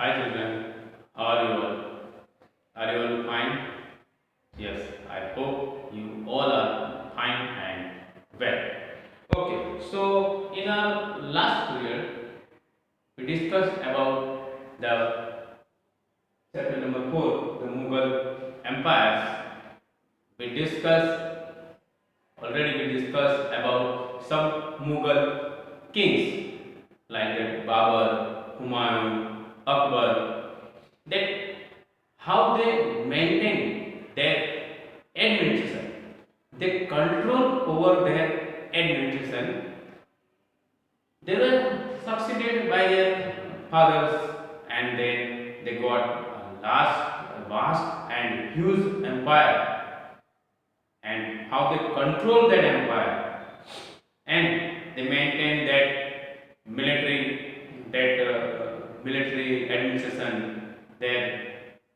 Hi children, how are you all? Are you all fine? Yes, I hope you all are fine and well. Okay, so in our last period, we discussed about the chapter number 4, the Mughal empires. We discussed already we discussed about some Mughal kings like that Babur, Humayun, Akbar, that how they maintain their administration. They control over their administration. They were succeeded by their fathers, and then they got a vast and huge empire, and how they control that empire, and they maintain military administration, their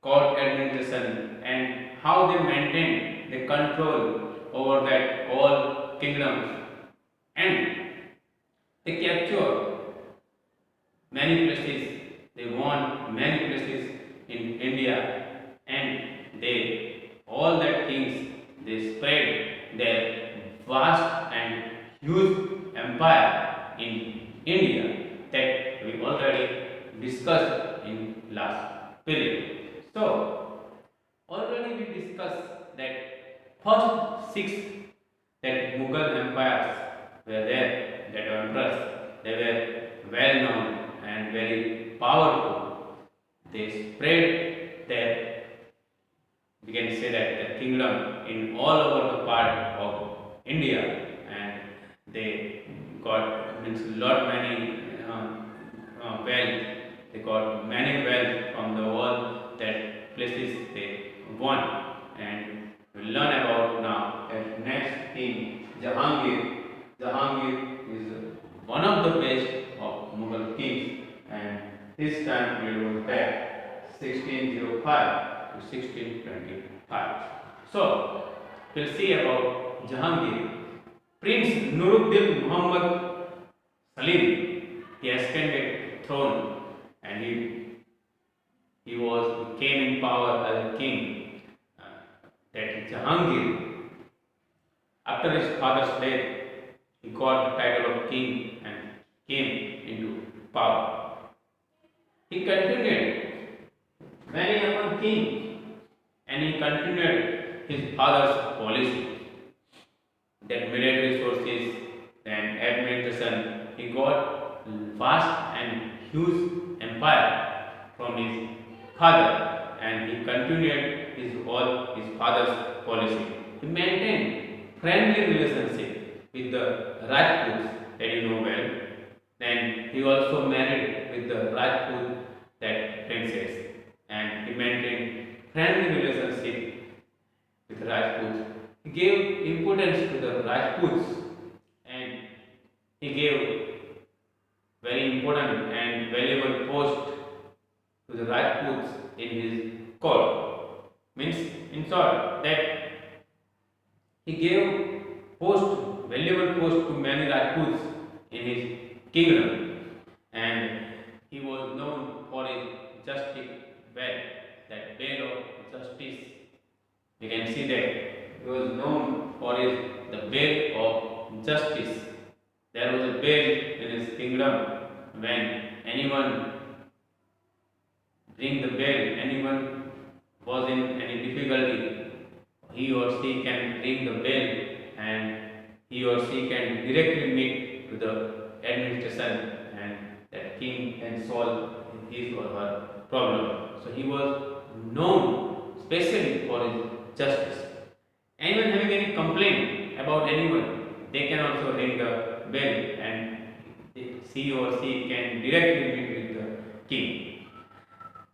court administration, and how they maintain the control over that all kingdoms, and they capture many places, they won many places in India, and they all that things they spread their vast and huge empire in India that we already discussed in last period. So already we discussed that first six that Mughal empires were there, that emperors, they were well known and very powerful. They spread their, we can say that the kingdom in all over the part of India, and they got means lot many wealth. They got many wealth from the all that places they won, and we learn about now that next king Jahangir. Jahangir is one of the best of Mughal kings, and his time period was there 1605 to 1625. So we'll see about Jahangir. Prince Nuruddin Muhammad Salim, he ascended throne, and he came in power as a king. That Jahangir, after his father's death, he got the title of king and came into power. He continued many upon king, and he continued his father's policy. That military sources and administration, he got vast and huge empire from his father, and he continued his father's policy. He maintained friendly relationship with the Rajputs that you know well. Then he also married with the Rajput that princess, and he maintained friendly relationship with Rajputs. He gave importance to the Rajputs, and he gave very important and valuable post to the Rajputs in his court. Means, in short, that he gave valuable post to many Rajputs in his kingdom, and he was known for his justice bed, that bed of justice. You can see that he was known for the bed of justice. There was a bed in his kingdom. When anyone ring the bell, anyone was in any difficulty, he or she can ring the bell, and he or she can directly meet to the administration, and that king can solve his or her problem. So he was known specially for his justice. Anyone having any complaint about anyone, they can also ring the bell, and he or she can directly meet with the king.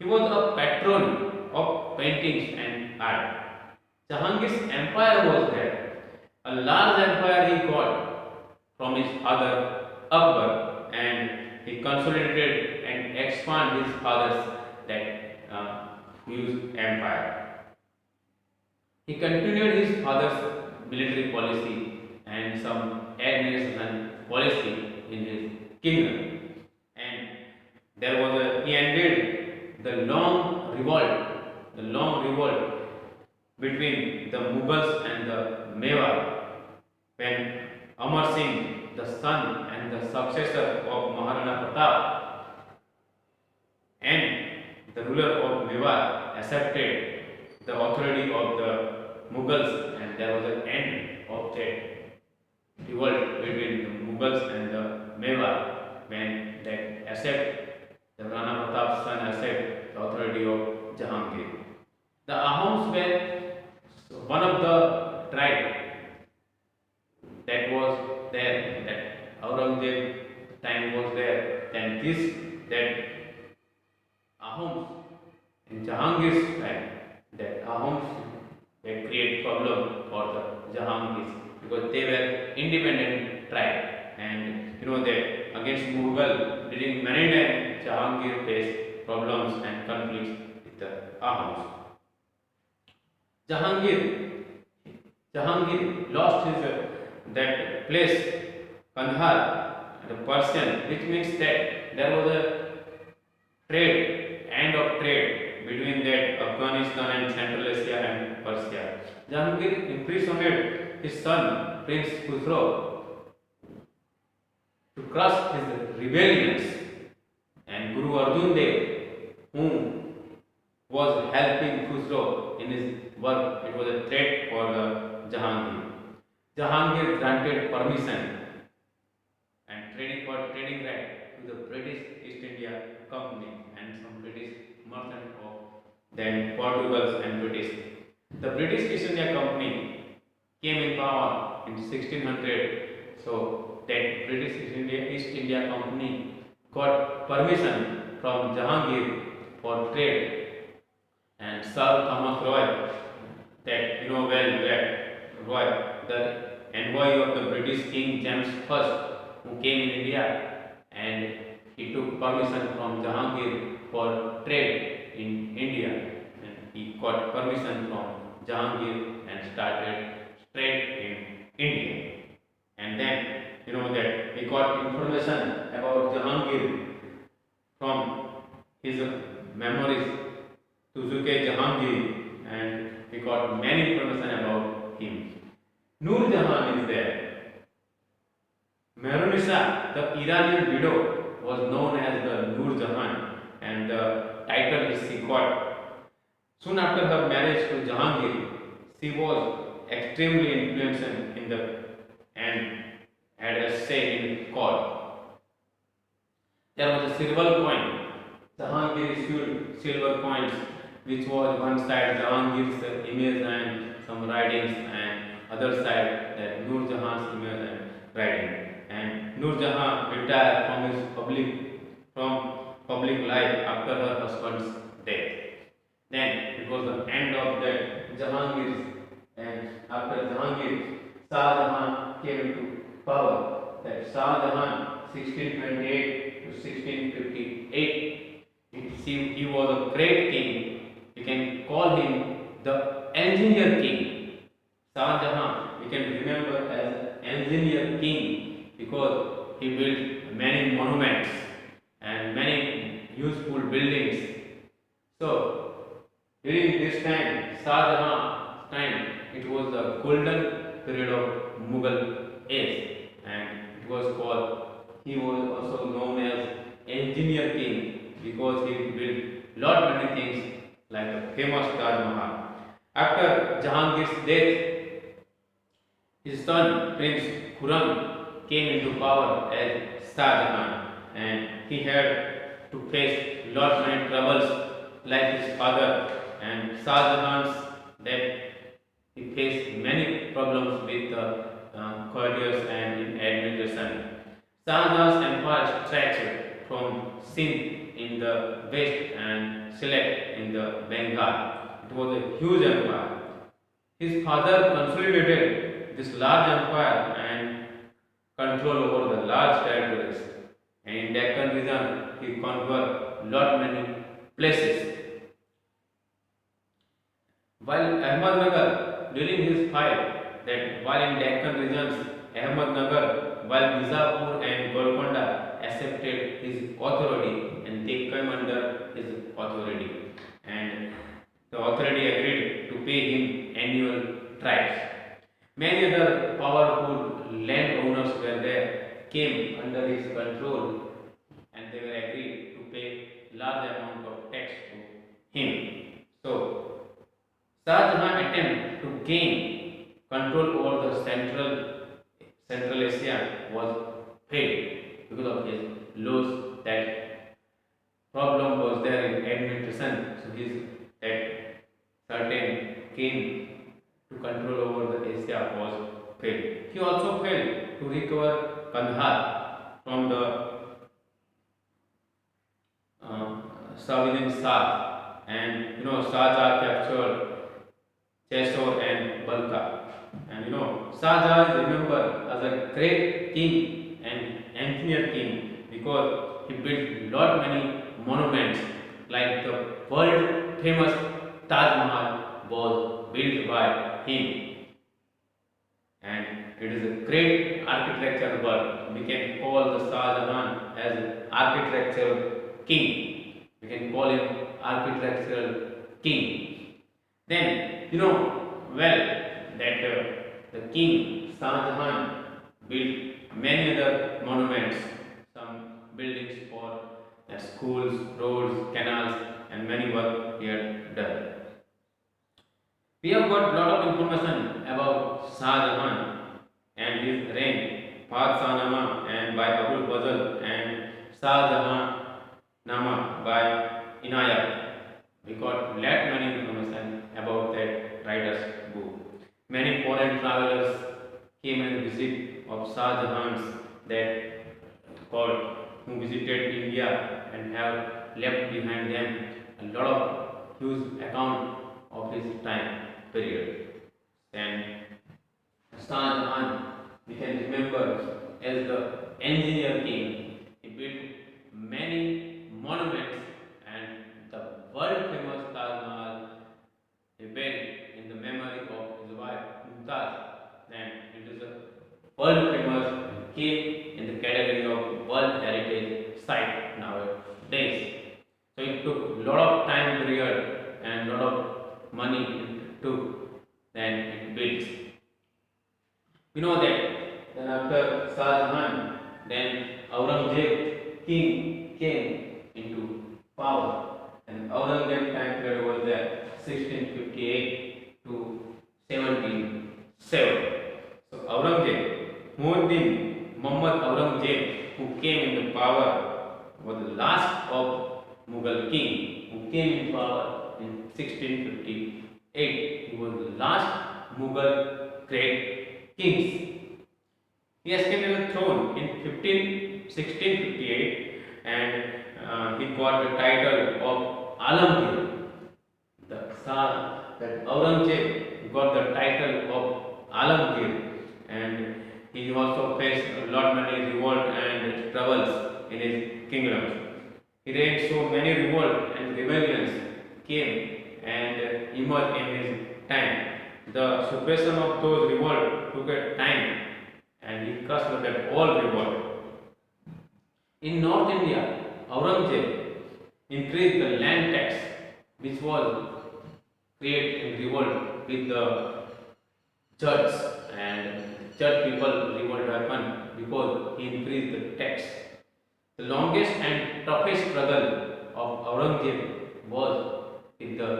He was a patron of paintings and art. Jahangir's empire was there. A large empire he got from his father Akbar, and he consolidated and expanded his father's huge empire. He continued his father's military policy and some administration policy in his kingdom, and he ended the long revolt between the Mughals and the Mewar, when Amar Singh, the son and the successor of Maharana Pratap and the ruler of Mewar, accepted the authority of the Mughals, and there was an end of that revolt between the Mughals and the Mewar, when they accept the Rana Pratap's son accept the authority of Jahangir. The Ahoms were one of the tribe that was there, that Aurangzeb time was there. Then this that Ahoms in Jahangir's time, that Ahoms they create problem for the Jahangirs because they were independent tribe, and you know that against Mughal during many times Jahangir faced problems and conflicts with the Ahoms. Jahangir Jahangir lost his that place Kandahar, the Persian, which means that there was a end of trade between that Afghanistan and Central Asia and Persia. Jahangir imprisoned his son Prince Khusro to crush his rebellions, and Guru Arjan Dev, who was helping Khusro in his work, it was a threat for the Jahangir. Jahangir granted permission and trading right to the British East India Company and some British merchants of then Portugal and British. The British East India Company came in power in 1600. So that British East India Company got permission from Jahangir for trade, and Sir Thomas Roy, that you know well, that Roy, the envoy of the British King James I, who came in India, and he took permission from Jahangir for trade in India, and he got permission from Jahangir and started trade in India. And then you know that he got information about Jahangir from his memories to Zuke Jahangir, and he got many information about him. Noor Jahan is there. Mehrunisa, the Iranian widow, was known as the Noor Jahan, and the title is she got. Soon after her marriage to Jahangir, she was extremely influential in the and had a say in court. There was a silver coin. Jahangir issued silver coins, which was one side Jahangir's image and some writings, and other side that Noor Jahan's image and writing. And Noor Jahan retired from public life after her husband's death. Then it was the end of that Jahangir's, and after Jahangir, Shah Jahan came into power. That Shah Jahan 1628 to 1658. He was a great king. You can call him the engineer king. Shah Jahan we can remember as engineer king because he built many monuments and many useful buildings. So during this time, Shah Jahan's time, it was the golden period of Mughal age, and it was called. He was also known as engineer king because he built lot many things like the famous Taj Mahal. After Jahangir's death, his son Prince Khurram came into power as Shah Jahan, and he had to face lot many troubles like his father. And Shah Jahan's death, he faced many problems with the courtiers and in administration. Shah Jahan's empire stretched from Sindh in the west and Sylhet in the Bengal. It was a huge empire. His father consolidated this large empire and control over the large territories. And in Deccan region, he conquered lot many places. While Ahmednagar, during his fight, that while in Deccan regions, Ahmednagar, while Bijapur and Golconda accepted his authority and they came under his authority. gain control over the Central Asia was failed because of his laws. That problem was there in administration. So his that certain gain to control over the Asia was failed. He also failed to recover Kandahar from the Savidan Shah, and Shah Jahan captured Chesor and Balka. And Shah Jahan is remembered as a great king and engineer king because he built lot many monuments, like the world famous Taj Mahal was built by him, and it is a great architectural work. We can call the Shah Jahan as architectural king. We can call him architectural king. Then well that the king Shah Jahan built many other monuments, some buildings for schools, roads, canals, and many work he had done. We have got lot of information about Shah Jahan and his reign, Padshah and by Abul Fazl, and Shah Jahan Nama by Inayat. We got lot many information about that writer's book. Many foreign travelers came and visit of Shah Jahan's that called who visited India and have left behind them a lot of huge account of his time period. And Shah Jahan we can remember as the engineer king. He built many monuments, and the world famous Taj Mahal he built in the memory of his wife Mumtaz. Then it is a world famous and came in the category of World Heritage Site nowadays. So it took lot of time period and lot of money it took, then it built. We know that then after Shah Jahan, then Aurangzeb king came into power, and Aurangzeb time period was there 1658 to 1707. So Aurangzeb, Muhammad Muhammad Aurangzeb, who came into power, was the last of Mughal king who came in power in 1658. He was the last Mughal great kings. He ascended the throne in 1658, and he got the title of Alamgir. The Shah, that Aurangzeb got the title of Alamgir, and he also faced a lot many revolt and troubles in his kingdom. He reigned so many revolt and rebellions came and emerged in his time. The suppression of those revolt took a time, and he crushed that all revolt. In North India, Aurangzeb increased the land tax, which was created in revolt with the judges, and judge people revolt happened because he increased the tax. The longest and toughest struggle of Aurangzeb was with the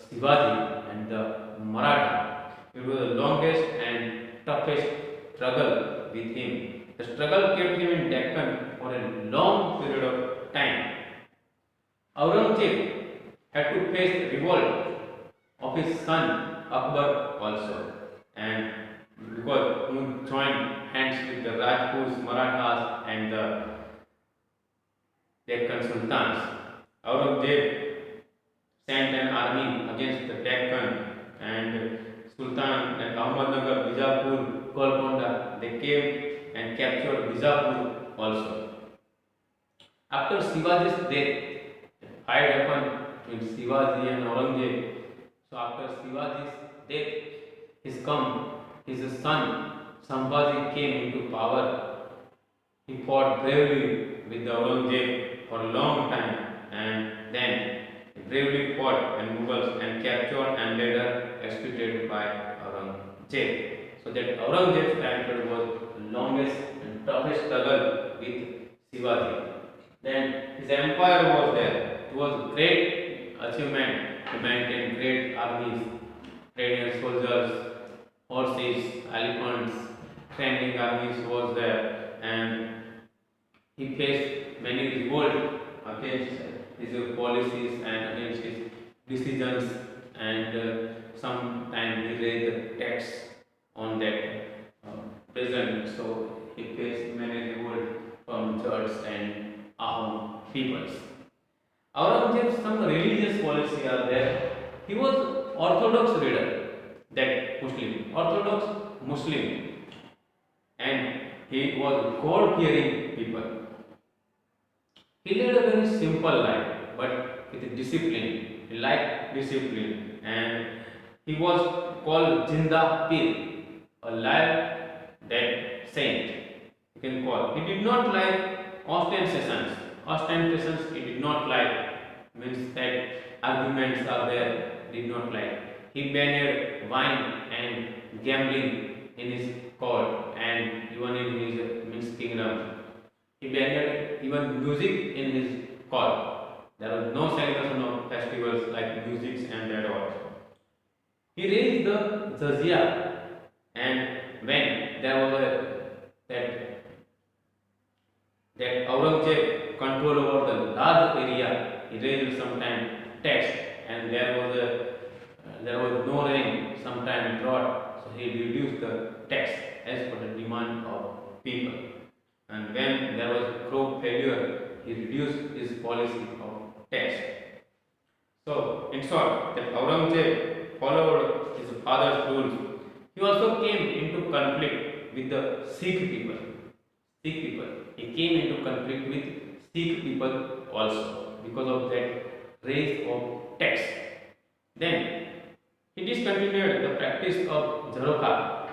Shivaji and the Maratha. It was the longest and toughest struggle with him. The struggle kept him in Deccan for a long period of time. Aurangzeb had to face the revolt of his son Akbar also, and because he joined hands with the Rajputs, Marathas, and the Deccan Sultans. Aurangzeb sent an army against the Deccan, and Sultan and Ahmadnagar, Bijapur, Golconda, they came and captured Bijapur also. After Shivaji's death, a fight happened between Shivaji and Aurangzeb. So after Shivaji's death, his son Sambhaji came into power. He fought bravely with the Aurangzeb for a long time, and then he bravely fought and Mughals and captured and later executed by Aurangzeb. So that Aurangzeb's time period was the longest and toughest struggle with Shivaji. Then his empire was there. It was a great achievement to maintain great armies, trained soldiers, elephants, training armies was there, and he faced many revolt against his policies and against his decisions, and sometimes he raised the tax on that peasant. So he faced many revolt from Jats and Ahom peoples. Aurangzeb's some religious policy are there. He was Orthodox leader, that Muslim, Orthodox Muslim, and he was God-fearing people. He led a very simple life, but with discipline. He liked discipline, and he was called Jinda Pir, a life that saint. You can call. He did not like ostentations. Ostentations he did not like. Means that arguments are there. Did not like. He banned wine and gambling in his court and even in his means kingdom. He banned even music in his court. There was no celebration of festivals like music and that all. He raised the jizya, and when there was that Aurangzeb control over the large area, he raised sometime tax, and there was no rain, sometime drought, so he reduced the tax as per the demand of people. And when there was crop failure, he reduced his policy of tax. So, in short, that Aurangzeb followed his father's rules. He also came into conflict with the Sikh people. Sikh people. He came into conflict with Sikh people also because of that raise of tax. Then he discontinued the practice of Jarokha,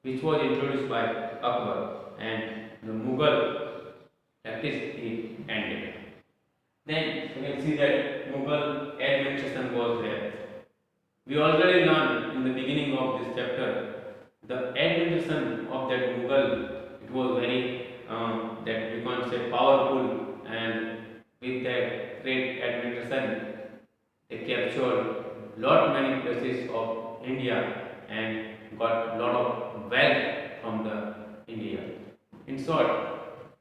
which was introduced by Akbar, and the Mughal practice he ended. Then you can see that Mughal administration was there. We already learned in the beginning of this chapter the administration of that Mughal. It was very that we can say powerful, and with that great administration, they captured lot many places of India and got lot of wealth from the India. In short,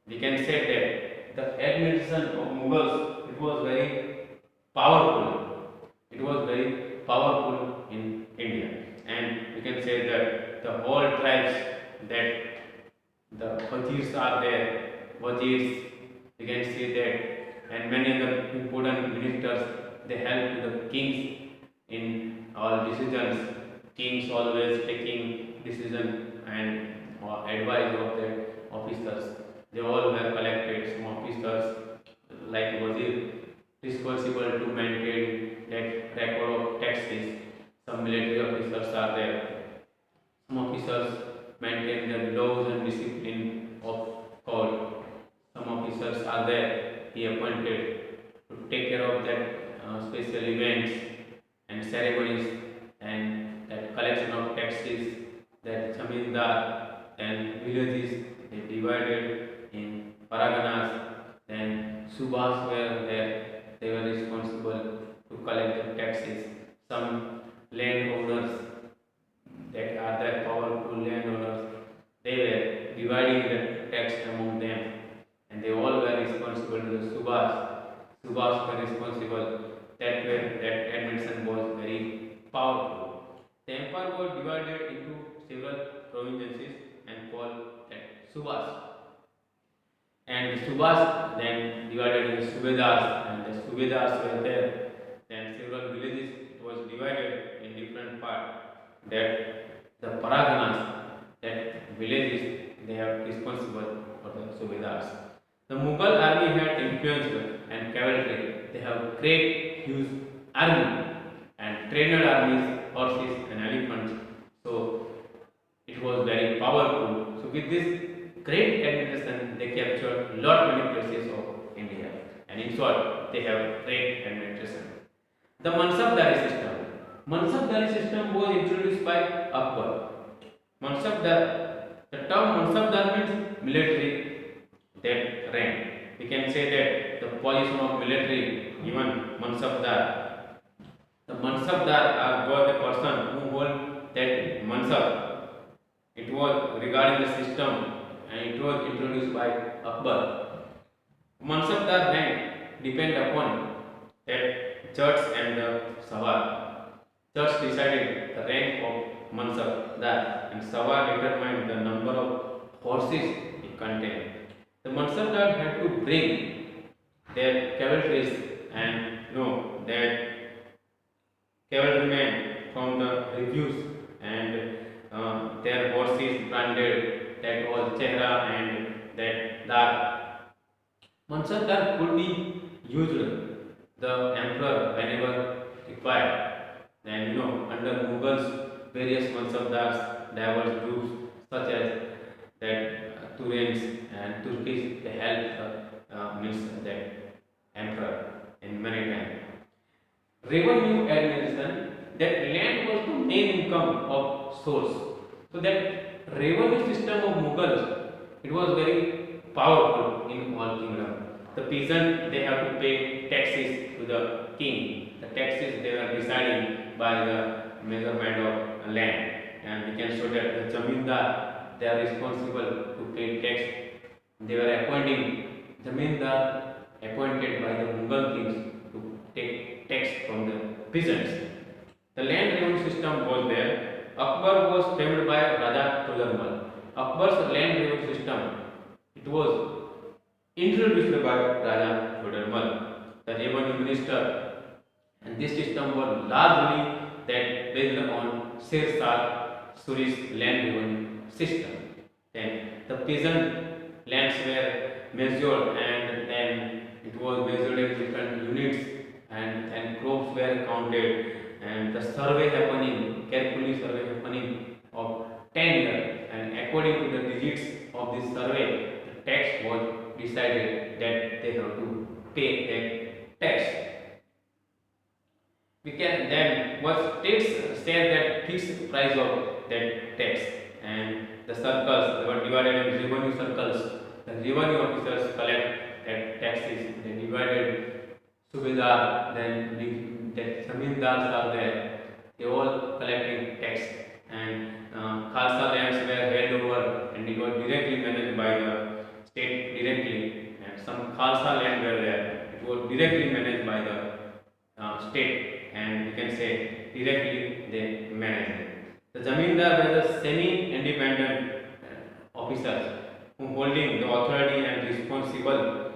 we can say that the administration of Mughals, it was very powerful. It was very powerful in India, and we can say that the whole tribes that the wazirs are there, wazirs, you can see that, and many other important ministers, they help to the kings in all decisions. Kings always taking decision and advice of their officers. They all were collected. Some officers like wazir responsible to maintain that record of taxes. Some military officers are there. Some officers maintain the laws and discipline of court. Some officers are there. He appointed to take care of that special events and ceremonies and that collection of taxes. That zamindar and villages they divided in paraganas. Then subhas were there. They were responsible to collect the taxes. Some landowners that are the powerful landowners, they were dividing the tax among them, and they all were responsible to the subhas. Subhas were responsible. That way, that administration was very powerful. The empire was divided into several provinces and called that subhas. And the subhas then divided into subedars, and the subedars were there. Then several villages it was divided in different parts. That the paraganas, that villages, they are responsible for the subedars. The Mughal army had influence and cavalry. They have great huge army and trained armies, horses and elephants. So it was very powerful. So with this great administration, they captured lot many places of India. And in short, they have great administration. The Mansabdari system. Mansabdari system was introduced by Akbar. Mansabdar, the term Mansabdar means military that rank. We can say that the position of military given Mansabdar. The Mansabdar are the person who hold that Mansab. It was regarding the system and it was introduced by Akbar. Mansabdar rank depend upon that judge and the Sawar. Judge decided the rank of Mansabdar and Sawar determined the number of horses it contained. The Mansabdar had to bring their cavalries and know that cavalrymen from the reviews and their horses branded that was Chehra and that Dar. Mansabdar could be used the emperor whenever required. And under Mughals, various Mansabdars, diverse groups such as that Turens and Turkish, they helped means that emperor in many times. Revenue administration, that land was the main income of source. So that revenue system of Mughals, it was very powerful in all kingdom. The peasant, they have to pay taxes to the king. The taxes, they were decided by the measurement of land, and we can show that the zamindar, they are responsible to pay tax. They were appointing zamindar appointed by the Mughal kings to take tax from the peasants. The land revenue system was there. Akbar was framed by Raja Todarmal. Akbar's land revenue system, it was introduced by Raja Todarmal, the revenue minister, and this system was largely that based on Sher Shah Suri's land revenue system. Then the peasant lands were measured and then it was measured in different units and crops were counted and the survey happening, carefully survey happening of 10 years, and according to the digits of this survey, the tax was decided that they have to pay that tax. We can then what states say that fixed price of that tax, and the circles, they were divided in revenue circles. The revenue officers collect that taxes, they divided Subedar, then that Zamindars are there, they all collecting tax, and Khalsa lands were held over and it was directly managed by the state directly, and some Khalsa land were there, it was directly managed by the state, and we can say directly they managed it. The Zamindar were the semi-independent officers who holding the authority and responsible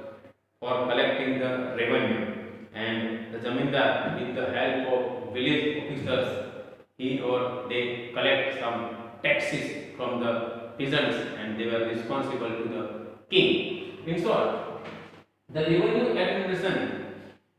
for collecting the revenue, and the zamindar with the help of village officers, he or they collect some taxes from the peasants and they were responsible to the king. In short, the revenue administration,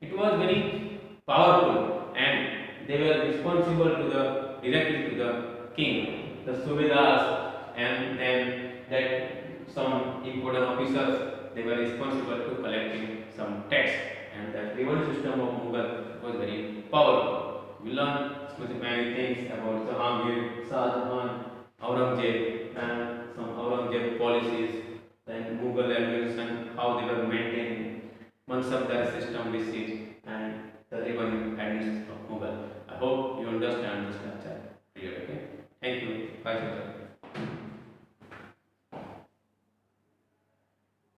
it was very powerful and they were responsible to the directly to the king, the subedars, and then that some important officers, they were responsible to collecting some tax, and the revenue system of Mughal was very powerful. We learn many things about Jahangir, Shah Jahan, Aurangzeb, and some Aurangzeb policies, then Mughal administration, how they were maintaining Mansabdar system, which is, and the revenue administration of Mughal. I hope you understand this chapter.